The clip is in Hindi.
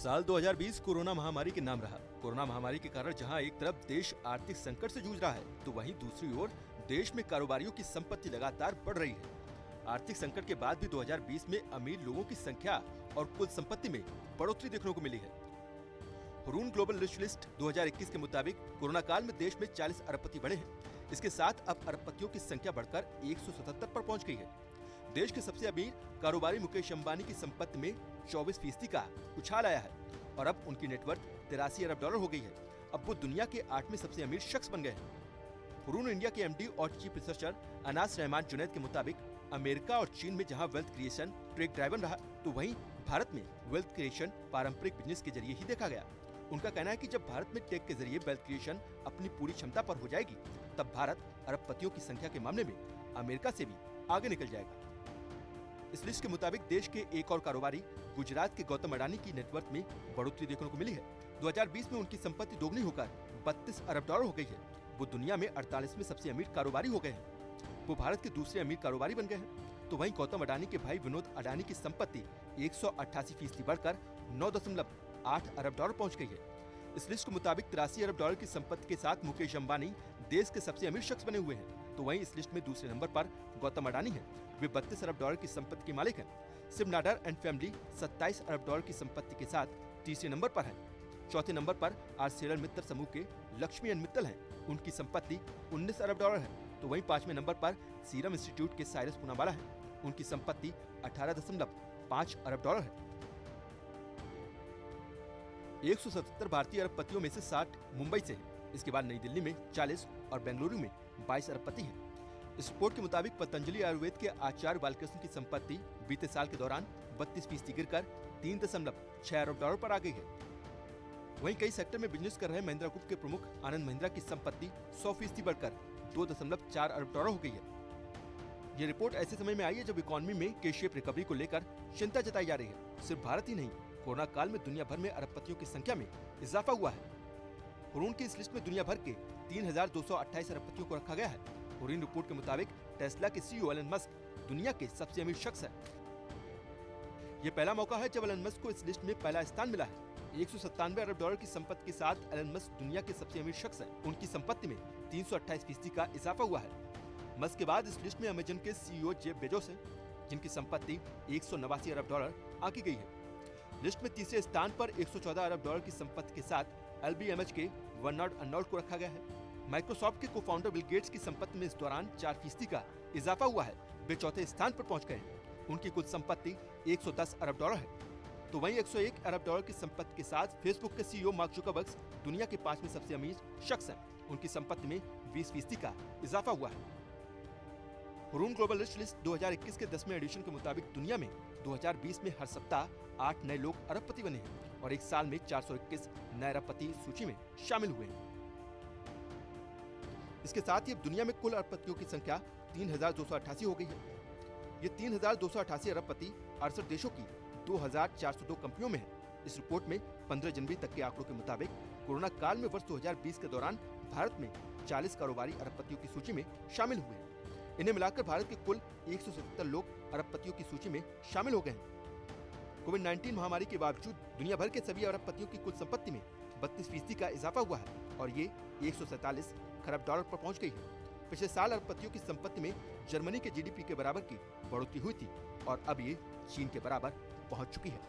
साल 2020 कोरोना महामारी के नाम रहा। कोरोना महामारी के कारण जहां एक तरफ देश आर्थिक संकट से जूझ रहा है, तो वहीं दूसरी ओर देश में कारोबारियों की संपत्ति लगातार बढ़ रही है। आर्थिक संकट के बाद भी 2020 में अमीर लोगों की संख्या और कुल संपत्ति में बढ़ोतरी देखने को मिली है। हुरून ग्लोबल रिच लिस्ट 2021 के मुताबिक कोरोना काल में देश में 40 अरबपति बढ़े हैं। इसके साथ अब अरबपतियों की संख्या बढ़कर 177 पर पहुंच गई है। देश के सबसे अमीर कारोबारी मुकेश अंबानी की संपत्ति में 24% का उछाल आया है और अब उनकी नेटवर्थ 83 अरब डॉलर हो गई है। अब वो दुनिया के 8वें सबसे अमीर शख्स बन गए हैं। हुरून इंडिया के एमडी और चीफ रिसर्चर अनास रहमान जुनैद के मुताबिक अमेरिका और चीन में जहां वेल्थ क्रिएशन ट्रेक ड्राइवन रहा, तो वहीं भारत में वेल्थ क्रिएशन पारंपरिक बिजनेस के जरिए ही देखा गया। उनका कहना है कि जब भारत में टेक के जरिए वेल्थ क्रिएशन अपनी पूरी क्षमता पर हो जाएगी, तब भारत अरबपतियों की संख्या के मामले में अमेरिका से भी आगे निकल जाएगा। इस लिस्ट के मुताबिक देश के एक और कारोबारी गुजरात के गौतम अडानी की नेटवर्थ में बढ़ोतरी देखने को मिली है। 2020 में उनकी संपत्ति दोगुनी होकर 32 अरब डॉलर हो गई है। वो दुनिया में 48वें सबसे अमीर कारोबारी हो गए हैं। वो भारत के दूसरे अमीर कारोबारी बन गए हैं। तो वहीं गौतम अडानी के भाई विनोद अडानी की संपत्ति 188% बढ़कर 9.8 अरब डॉलर पहुंच गई है। इस लिस्ट के मुताबिक 83 अरब डॉलर की संपत्ति के साथ मुकेश अंबानी देश के सबसे अमीर शख्स बने हुए हैं। तो वहीं इस लिस्ट में दूसरे नंबर पर गौतम अडानी हैं। वे 32 अरब डॉलर की संपत्ति के मालिक हैं। शिव नाडर एंड फैमिली 27 अरब डॉलर की संपत्ति के साथ तीसरे नंबर पर है। चौथे नंबर पर आरसीएल मित्तल समूह के लक्ष्मी एंड मित्तल हैं। उनकी संपत्ति 19 अरब डॉलर है। तो वहीं 5वें नंबर पर सीरम इंस्टीट्यूट के साइरस पूनावाला हैं। उनकी संपत्ति 18.5 अरब डॉलर है। 177 भारतीय अरबपतियों में से 60 मुंबई से हैं। इसके बाद नई दिल्ली में 40 और बेंगलुरु में 22 अरबपति हैं। इस रिपोर्ट के मुताबिक पतंजलि आयुर्वेद के आचार्य बालकृष्ण की संपत्ति बीते साल के दौरान 32% गिरकर 3.6 अरब डॉलर पर आ गई है। वहीं कई सेक्टर में बिजनेस कर रहे महिंद्रा ग्रुप के प्रमुख आनंद महिंद्रा की संपत्ति 100% बढ़कर 2.4 अरब डॉलर हो गई है। ये रिपोर्ट ऐसे समय में आई है जब इकोनॉमी में के शेप रिकवरी को लेकर चिंता जताई जा रही है। सिर्फ भारत ही नहीं, कोरोना काल में दुनिया भर में अरबपतियों की संख्या में इजाफा हुआ है। हुरून की इस लिस्ट में दुनिया भर के 3,228 अरबपतियों को रखा गया है। हुरून रिपोर्ट के मुताबिक टेस्ला के सीईओ एलन मस्क दुनिया के सबसे अमीर शख्स हैं। ये पहला मौका है जब एलन मस्क को इस लिस्ट में पहला स्थान मिला है। 197 अरब डॉलर की संपत्ति के साथ एलन मस्क दुनिया के सबसे अमीर शख्स हैं। उनकी संपत्ति में 328% का इजाफा हुआ है। मस्क के बाद इस लिस्ट में अमेजन के सीईओ जेफ बेजोस हैं, जिनकी संपत्ति 189 अरब डॉलर आंकी गई है। लिस्ट में तीसरे स्थान पर 114 अरब डॉलर की संपत्ति के साथ एलबीएमएच के वर्नॉड अर्नोल्ट को रखा गया है। माइक्रोसॉफ्ट के को-फाउंडर बिल गेट्स की संपत्ति में इस दौरान 4% का इजाफा हुआ है। वे चौथे स्थान पर पहुंच गए हैं। उनकी कुल संपत्ति 110 अरब डॉलर है। तो वहीं 101 अरब डॉलर की संपत्ति के साथ फेसबुक के सीईओ मार्क जुकरबर्ग दुनिया के 5वें सबसे अमीर शख्स हैं। उनकी संपत्ति में 20% का इजाफा हुआ है। हुरून ग्लोबल रिच लिस्ट 2021 के 10वें एडिशन के मुताबिक दुनिया में 2020 में हर सप्ताह 8 नए लोग अरबपति बने हैं और एक साल में 421 नए अरबपति सूची में शामिल हुए हैं। इसके साथ ही अब दुनिया में कुल अरबपतियों की संख्या 3,288 हो गई है। ये 3,288 अरबपति 68 देशों की 2,402 कंपनियों में है। इस रिपोर्ट में 15 जनवरी तक के आंकड़ों के मुताबिक कोरोना काल में वर्ष 2020 के दौरान भारत में 40 कारोबारी अरबपतियों की सूची में शामिल हुए हैं। इन्हें मिलाकर भारत के कुल 177 लोग अरबपतियों की सूची में शामिल हो गए हैं। कोविड-19 महामारी के बावजूद दुनिया भर के सभी अरबपतियों की कुल संपत्ति में 32% का इजाफा हुआ है और ये 147 खरब डॉलर पर पहुंच गई है। पिछले साल अरबपतियों की संपत्ति में जर्मनी के जीडीपी के बराबर की बढ़ोतरी हुई थी और अब ये चीन के बराबर पहुंच चुकी है।